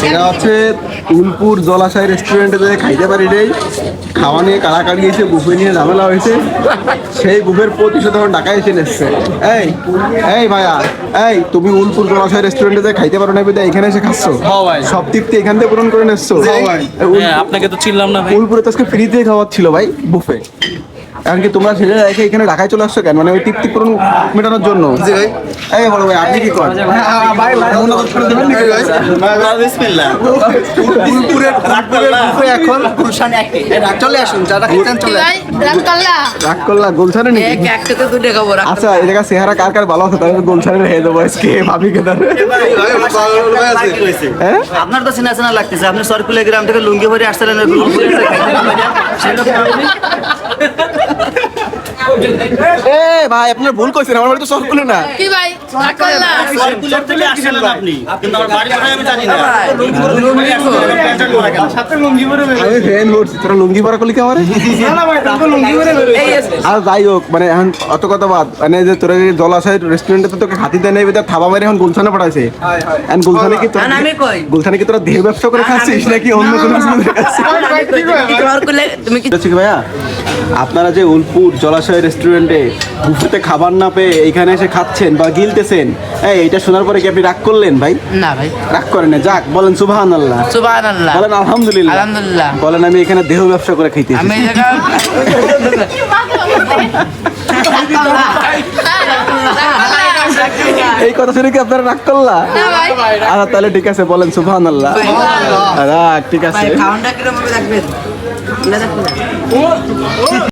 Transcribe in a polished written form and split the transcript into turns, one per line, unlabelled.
এটা হচ্ছে উলপুর জলাশয় রেস্টুরেন্টে যে খাইতে পারি রে, খাওয়া নিয়ে কাড়াকাড়ি এসে বুফে নিয়ে ঝামেলা হয়েছে, সেই বুফের প্রতিশোধ এখন ঢাকায় এসে নিচ্ছে। এই এই ভাইয়া, এই তুমি উলপুর জলাশয় রেস্টুরেন্টে যে খাইতে পারো না বিধায় এখানে এসে খাচ্ছ? সব তৃপ্তি এখান থেকে পূরণ করে নিচ্ছ?
আপনাকে তো চিনলাম না ভাই।
উলপুরে তো আজকে ফ্রিতে খাওয়াচ্ছিল ভাই বুফে, এমনকি তোমরা ছেলে রেখে এখানে ঢাকায় চলে আসছো কেন? মানে ওই তৃপ্তি পূরণ মেটানোর জন্য? এই বলো ভাই, আপনি কি করেন?
এখন গুলশান চলে আসুন, যারা খেতেন চলে
রাগ করলা গুলশানে নাকি?
একটাতে দুটো খাবো।
আচ্ছা এই জায়গা চেহারা কার কার ভালো আছে তাহলে গুলশানে রেখে দেবো আজকে ভাবিকে ধরে। হ্যাঁ
আপনার তো চেনা চেনা লাগতেছে, আপনি সরকুলে গ্রাম থেকে লুঙ্গি ভরে আসছিলেন।
এ ভাই আপনার ভুল করছেন, আমার বাড়ি তো সরকুলে না।
কি ভাই রাখলা
সার্কুলার থেকে আসলেন আপনি, কিন্তু আমার বাড়ি কোথায় আমি জানি না।
আমি ফ্যান করছি, তোরা লুঙ্গি পরা করলি কি আমার? আর যাই হোক, মানে এখন অত কথা বাদ, মানে যে তোরা জলাশয় রেস্টুরেন্টে তো তোকে খাতি দেয় নাই, থাবা মারে এখন গুলশানে পাঠাইছে। এখন গুলশানে কি তোরা, গুলশানে কি তোরা দেহ ব্যবসা করে খাচ্ছিস নাকি অন্য কোনো কিছু করে খাচ্ছিস? ভাইয়া আপনারা যে উলপুর জলাশয় রেস্টুরেন্টে বুফেতে খাবার না পেয়ে এখানে এসে খাচ্ছেন বা গিলতেছেন, এই এটা শোনার পরে কি আপনি রাগ করলেন ভাই?
না ভাই,
রাগ করেন না, যাক বলেন সুবহানাল্লাহ,
সুবহানাল্লাহ
বলেন আলহামদুলিল্লাহ,
আলহামদুলিল্লাহ।
বলেন আমি এখানে দেহ ব্যবসা করে খাইতেছি।
আমি এই জায়গা
এই কথা শুনে কি আপনারা রাগ করলা?
না ভাই
আচ্ছা তাহলে ঠিক আছে, বলেন সুবহানাল্লাহ। রাগ ঠিক আছে।
খাওয়ানটা কিরকম রাখবেন?